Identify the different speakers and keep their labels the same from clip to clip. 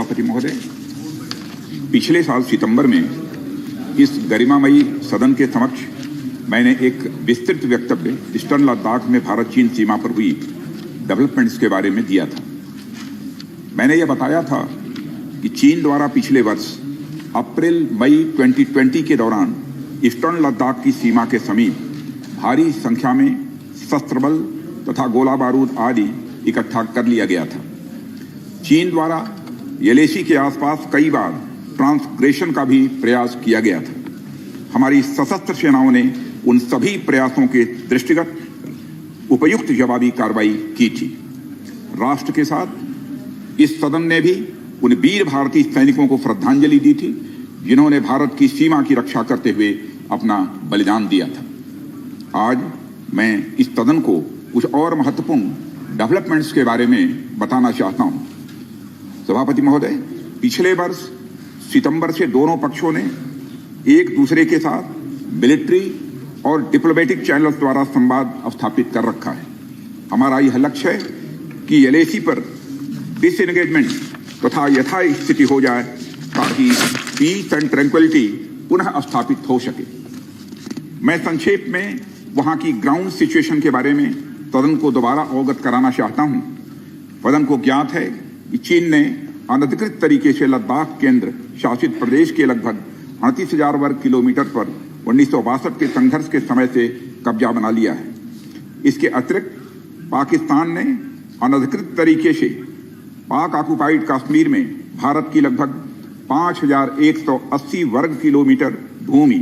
Speaker 1: सभापति महोदय, पिछले साल सितंबर में इस गरिमामयी सदन के समक्ष मैंने एक विस्तृत वक्तव्य ईस्टर्न लद्दाख में भारत चीन सीमा पर हुई डेवलपमेंट्स के बारे में दिया था। मैंने यह बताया था कि चीन द्वारा पिछले वर्ष अप्रैल मई 2020 के दौरान ईस्टर्न लद्दाख की सीमा के समीप भारी संख्या में शस्त्र बल तथा गोला बारूद आदि इकट्ठा कर लिया गया था। चीन द्वारा एलएसी के आसपास कई बार ट्रांसग्रेशन का भी प्रयास किया गया था। हमारी सशस्त्र सेनाओं ने उन सभी प्रयासों के दृष्टिगत उपयुक्त जवाबी कार्रवाई की थी। राष्ट्र के साथ इस सदन ने भी उन वीर भारतीय सैनिकों को श्रद्धांजलि दी थी जिन्होंने भारत की सीमा की रक्षा करते हुए अपना बलिदान दिया था। आज मैं इस सदन को कुछ और महत्वपूर्ण डेवलपमेंट्स के बारे में बताना चाहता हूं। सभापति महोदय, पिछले वर्ष सितंबर से दोनों पक्षों ने एक दूसरे के साथ मिलिट्री और डिप्लोमेटिक चैनल्स द्वारा संवाद स्थापित कर रखा है। हमारा यह लक्ष्य है कि एलएसी पर डिसएंगेजमेंट तथा यथास्थिति हो जाए ताकि पीस एंड ट्रैंक्विलिटी पुनः स्थापित हो सके। मैं संक्षेप में वहां की ग्राउंड सिचुएशन के बारे में सदन को दोबारा अवगत कराना चाहता हूं। सदन को ज्ञात है कि चीन ने अनधिकृत तरीके से लद्दाख केंद्र शासित प्रदेश के लगभग 38,000 वर्ग किलोमीटर पर 1962 के संघर्ष के समय से कब्जा बना लिया है। इसके अतिरिक्त पाकिस्तान ने अनधिकृत तरीके से पाक ऑक्युपाइड कश्मीर में भारत की लगभग 5,180 वर्ग किलोमीटर भूमि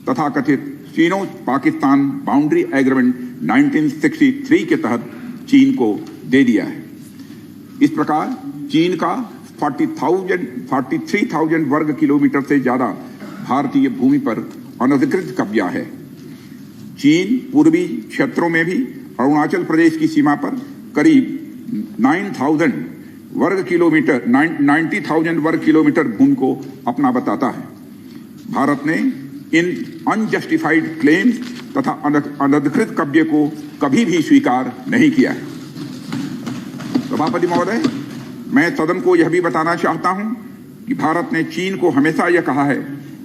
Speaker 1: तथा कथित चीनो पाकिस्तान बाउंड्री एग्रीमेंट 1963 के तहत चीन को दे दिया है। इस प्रकार चीन का 43,000 वर्ग किलोमीटर से ज्यादा भारतीय भूमि पर अनधिकृत कब्जा है। चीन पूर्वी क्षेत्रों में भी अरुणाचल प्रदेश की सीमा पर करीब 90,000 वर्ग किलोमीटर भूमि को अपना बताता है। भारत ने इन अनजस्टिफाइड क्लेम्स तथा अनधिकृत कब्जे को कभी भी स्वीकार नहीं किया है। सभापति महोदय, मैं सदन को यह भी बताना चाहता हूं कि भारत ने चीन को हमेशा यह कहा है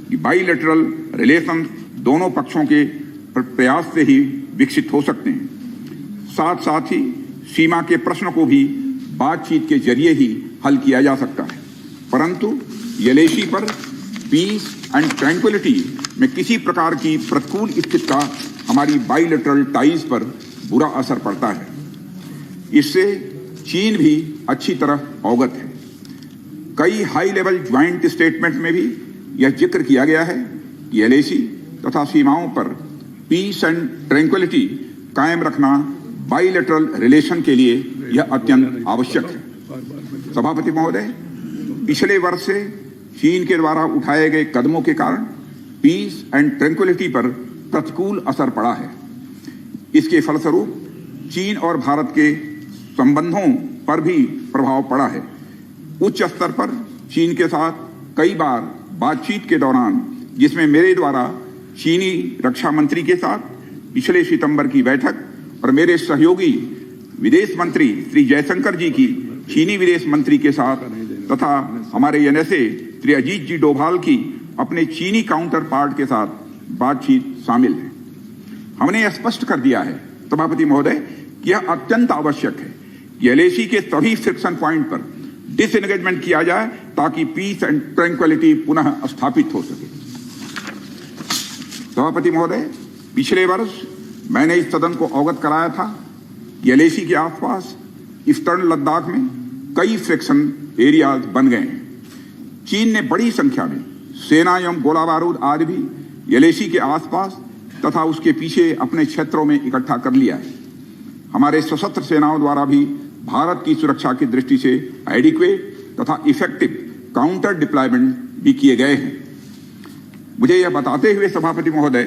Speaker 1: कि बाइलेटरल रिलेशन दोनों पक्षों के प्रयास से ही विकसित हो सकते हैं। साथ साथ ही सीमा के प्रश्न को भी बातचीत के जरिए ही हल किया जा सकता है, परंतु एलएसी पर पीस एंड ट्रैंक्विलिटी में किसी प्रकार की प्रतिकूल स्थिति का हमारी बाइलेटरल टाइज पर बुरा असर पड़ता है। इससे चीन भी अच्छी तरह अवगत है। कई हाई लेवल ज्वाइंट स्टेटमेंट में भी यह जिक्र किया गया है कि एलएसी तथा सीमाओं पर पीस एंड ट्रैंक्विलिटी कायम रखना बाइलेटरल रिलेशन के लिए यह अत्यंत आवश्यक है। सभापति महोदय, पिछले वर्ष से चीन के द्वारा उठाए गए कदमों के कारण पीस एंड ट्रैंक्विलिटी पर प्रतिकूल असर पड़ा है। इसके फलस्वरूप चीन और भारत के संबंधों पर भी प्रभाव पड़ा है। उच्च स्तर पर चीन के साथ कई बार बातचीत के दौरान, जिसमें मेरे द्वारा चीनी रक्षा मंत्री के साथ पिछले सितंबर की बैठक और मेरे सहयोगी विदेश मंत्री श्री जयशंकर जी की चीनी विदेश मंत्री के साथ तथा हमारे एनएसए श्री अजीत जी डोभाल की अपने चीनी काउंटर पार्ट के साथ बातचीत शामिल है। हमने स्पष्ट कर दिया है सभापति महोदय कि यह अत्यंत आवश्यक है कि एलएसी के सभी फ्रिक्शन पॉइंट पर डिसएंगेजमेंट किया जाए ताकि पीस एंड ट्रैंक्विलिटी पुनः स्थापित हो सके। सभापति महोदय, पिछले वर्ष मैंने इस सदन को अवगत कराया था कि एलएसी के आसपास ईस्टर्न लद्दाख में कई फ्रिक्शन एरियाज बन गए हैं। चीन ने बड़ी संख्या में सेना एवं गोला बारूद आदि भी एलएसी के आसपास तथा उसके पीछे अपने क्षेत्रों में इकट्ठा कर लिया है। हमारे सशस्त्र सेनाओं द्वारा भी भारत की सुरक्षा की दृष्टि से एडिक्वेट तथा इफेक्टिव काउंटर डिप्लॉयमेंट भी किए गए हैं। मुझे यह बताते हुए सभापति महोदय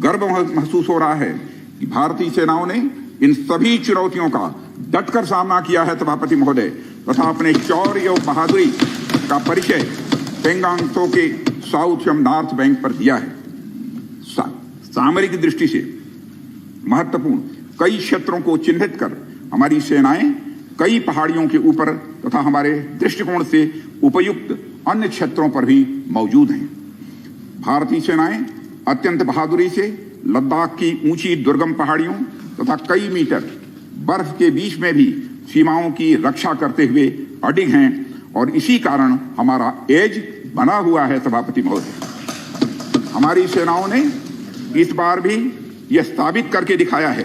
Speaker 1: गर्व महसूस हो रहा है कि भारतीय सेनाओं ने इन सभी चुनौतियों का डटकर सामना किया है सभापति महोदय, तथा अपने शौर्य और बहादुरी का परिचय पेंगांग त्सो के साउथ एवं नॉर्थ बैंक पर दिया है। सामरिक दृष्टि से महत्वपूर्ण कई क्षेत्रों को चिन्हित कर हमारी सेनाएं कई पहाड़ियों के ऊपर तथा हमारे दृष्टिकोण से उपयुक्त अन्य क्षेत्रों पर भी मौजूद हैं। भारतीय सेनाएं अत्यंत बहादुरी से लद्दाख की ऊंची दुर्गम पहाड़ियों तथा कई मीटर बर्फ के बीच में भी सीमाओं की रक्षा करते हुए अडिग हैं और इसी कारण हमारा एज बना हुआ है। सभापति महोदय, हमारी सेनाओं ने इस बार भी यह साबित करके दिखाया है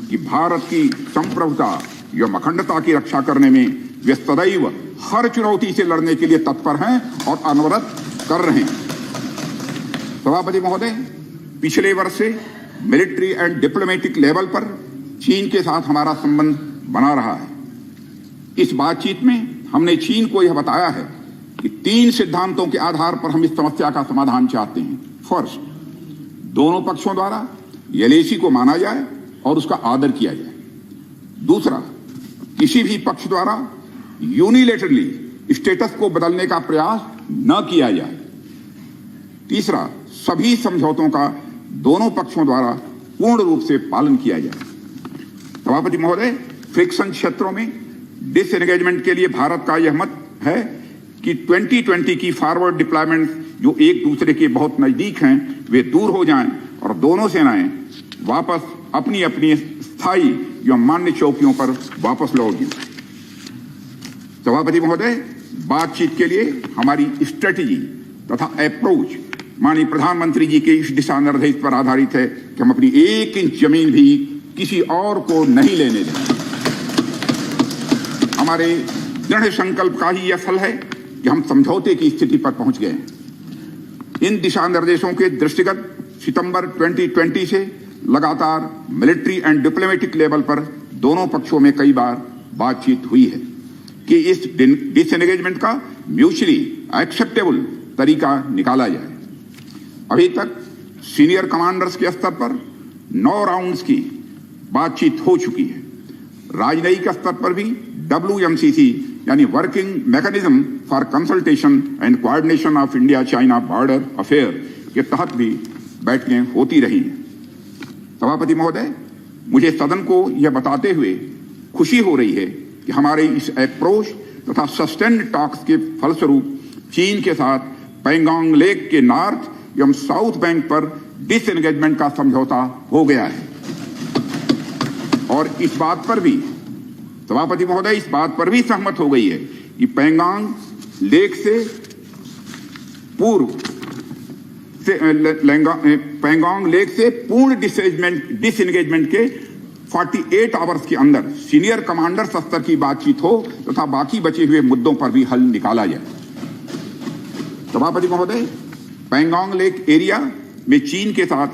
Speaker 1: कि भारत की संप्रभुता एवं अखंडता की रक्षा करने में वे सदैव हर चुनौती से लड़ने के लिए तत्पर हैं और अनवरत कर रहे हैं। सभापति महोदय, पिछले वर्ष से मिलिट्री एंड डिप्लोमेटिक लेवल पर चीन के साथ हमारा संबंध बना रहा है। इस बातचीत में हमने चीन को यह बताया है कि 3 सिद्धांतों के आधार पर हम इस समस्या का समाधान चाहते हैं। फर्स्ट, दोनों पक्षों द्वारा एलएसी को माना जाए और उसका आदर किया जाए। दूसरा, किसी भी पक्ष द्वारा यूनिलेटरली स्टेटस को बदलने का प्रयास न किया जाए। तीसरा, सभी समझौतों का दोनों पक्षों द्वारा पूर्ण रूप से पालन किया जाए। सभापति महोदय, फ्रिक्शन क्षेत्रों में डिसएंगेजमेंट के लिए भारत का यह मत है कि 2020 की फॉरवर्ड डिप्लॉयमेंट जो एक दूसरे के बहुत नजदीक हैं वे दूर हो जाएं और दोनों सेनाएं वापस अपनी अपनी स्थायी या मान्य चौकियों पर वापस लौट जाएं। सभापति महोदय, बातचीत के लिए हमारी स्ट्रेटेजी तथा अप्रोच माननीय प्रधानमंत्री जी के इस दिशा निर्देश पर आधारित है कि हम अपनी 1 इंच जमीन भी किसी और को नहीं लेने दें। हमारे दृढ़ संकल्प का ही यह फल है कि हम समझौते की स्थिति पर पहुंच गए हैं। इन दिशा निर्देशों के दृष्टिगत सितंबर 2020 से लगातार मिलिट्री एंड डिप्लोमेटिक लेवल पर दोनों पक्षों में कई बार बातचीत हुई है कि इस डिसएंगेजमेंट का म्यूचुअली एक्सेप्टेबल तरीका निकाला जाए। अभी तक सीनियर कमांडर्स के स्तर पर 9 राउंड्स की बातचीत हो चुकी है। राजनयिक स्तर पर भी WMCC यानी working mechanism for consultation and coordination of India China border affair के तहत भी बैठकें होती रही हैं। सभापति महोदय, मुझे सदन को यह बताते हुए खुशी हो रही है कि हमारे इस अप्रोच तथा सस्टेन्ड टॉक्स के फलस्वरूप चीन के साथ पैंगोंग लेक के नॉर्थ एवं साउथ बैंक पर डिसएंगेजमेंट का समझौता हो गया है। और इस बात पर भी सभापति महोदय इस बात पर भी सहमत हो गई है कि पैंगोंग लेक से पूर्व पैंगोंग लेक से पूर्ण डिसएंगेजमेंट के 48 आवर्स के अंदर सीनियर कमांडर स्तर की बातचीत हो तथा बाकी बचे हुए मुद्दों पर भी हल निकाला जाए। सभापति महोदय, पैंगोंग लेक एरिया में चीन के साथ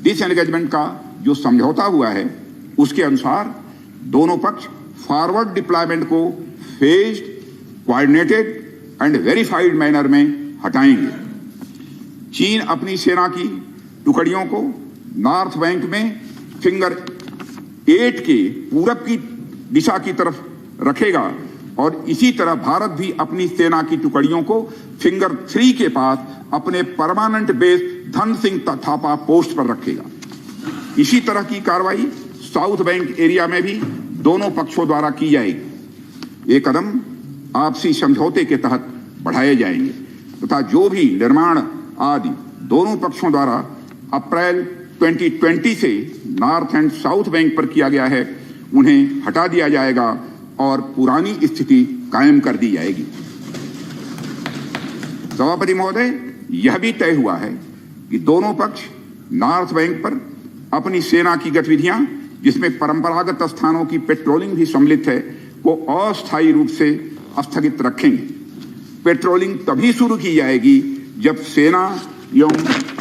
Speaker 1: डिसएंगेजमेंट का जो समझौता हुआ है उसके अनुसार दोनों पक्ष फॉरवर्ड डिप्लॉयमेंट को phased, coordinated and verified manner में हटाएंगे। चीन अपनी सेना की टुकड़ियों को नॉर्थ बैंक में फिंगर 8 के पूरब की दिशा की तरफ रखेगा और इसी तरह भारत भी अपनी सेना की टुकड़ियों को फिंगर 3 के पास अपने permanent base Dhan Singh Thapa post पर रखेगा। इसी तरह की कार्रवाई साउथ बैंक एरिया में भी दोनों पक्षों द्वारा की जाएगी। ये कदम आपसी समझौते के तहत बढ़ाए जाएंगे तथा जो भी निर्माण आदि दोनों पक्षों द्वारा अप्रैल 2020 से नॉर्थ एंड साउथ बैंक पर किया गया है उन्हें हटा दिया जाएगा और पुरानी स्थिति कायम कर दी जाएगी। सभापति महोदय, यह भी तय हुआ है कि दोनों पक्ष नॉर्थ बैंक पर अपनी सेना की गतिविधियां जिसमें परंपरागत स्थानों की पेट्रोलिंग भी सम्मिलित है को अस्थायी रूप से स्थगित रखेंगे। पेट्रोलिंग तभी शुरू की जाएगी जब सेना एवं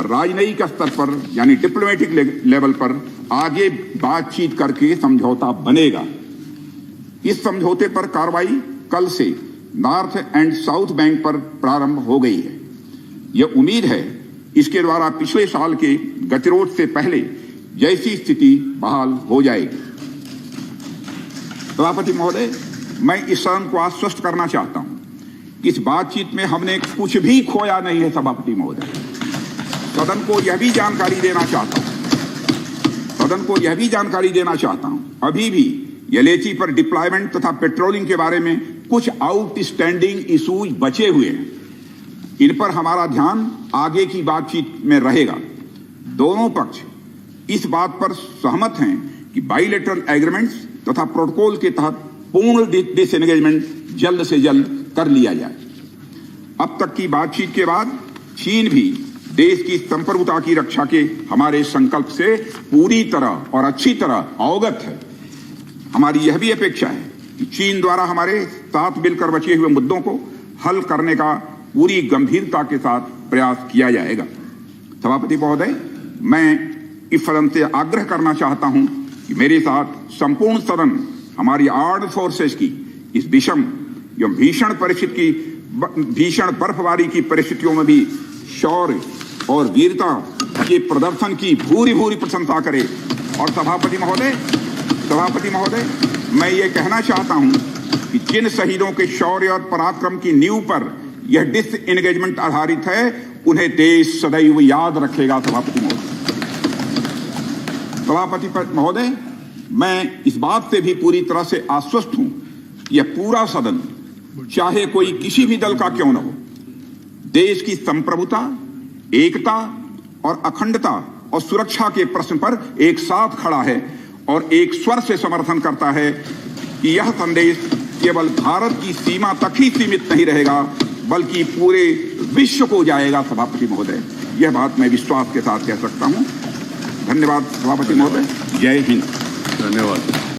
Speaker 1: राजनयिक स्तर पर यानी डिप्लोमेटिक लेवल पर आगे बातचीत करके समझौता बनेगा। इस समझौते पर कार्रवाई कल से नॉर्थ एंड साउथ बैंक पर प्रारंभ हो गई है। यह उम्मीद है इसके द्वारा पिछले साल के गतिरोध से पहले जैसी स्थिति बहाल हो जाएगी। सभापति महोदय, मैं इस सदन को आश्वस्त करना चाहता हूं कि इस बातचीत में हमने कुछ भी खोया नहीं है। सभापति महोदय, सदन को यह भी जानकारी देना चाहता हूं अभी भी एलएसी पर डिप्लॉयमेंट तथा पेट्रोलिंग के बारे में कुछ आउटस्टैंडिंग इश्यूज बचे हुए हैं, इन पर हमारा ध्यान आगे की बातचीत में रहेगा। दोनों पक्ष इस बात पर सहमत हैं कि बाइलेटरल एग्रीमेंट्स तथा प्रोटोकॉल के तहत पूर्ण डिसएंगेजमेंट जल्द से जल्द कर लिया जाए। अब तक की बातचीत के बाद चीन भी देश की संप्रभुता की रक्षा के हमारे संकल्प से पूरी तरह और अच्छी तरह अवगत है। हमारी यह भी अपेक्षा है कि चीन द्वारा हमारे साथ मिलकर बचे हुए मुद्दों को हल करने का पूरी गंभीरता के साथ प्रयास किया जाएगा। सभापति महोदय, मैं इस सदन से आग्रह करना चाहता हूं कि मेरे साथ संपूर्ण सदन हमारी आर्म्ड फोर्सेस की इस विषम एवं भीषण बर्फबारी की परिस्थितियों में भी शौर्य और वीरता के प्रदर्शन की भूरी भूरी प्रशंसा करे। और सभापति महोदय, मैं ये कहना चाहता हूं कि जिन शहीदों के शौर्य और पराक्रम की नींव पर यह डिसएंगेजमेंट आधारित है, उन्हें देश सदैव याद रखेगा। सभापति महोदय, मैं इस बात से भी पूरी तरह से आश्वस्त हूं कि यह पूरा सदन, चाहे कोई किसी भी दल का क्यों न हो, देश की संप्रभुता, एकता और अखंडता और सुरक्षा के प्रश्न पर एक साथ खड़ा है और एक स्वर से समर्थन करता है कि यह संदेश केवल भारत की सीमा तक ही सीमित नहीं रहेगा, बल्कि पूरे विश्व को जाएगा। सभापति महोदय, यह बात मैं विश्वास के साथ कह सकता हूं। धन्यवाद सभापति महोदय। जय हिंद।
Speaker 2: धन्यवाद।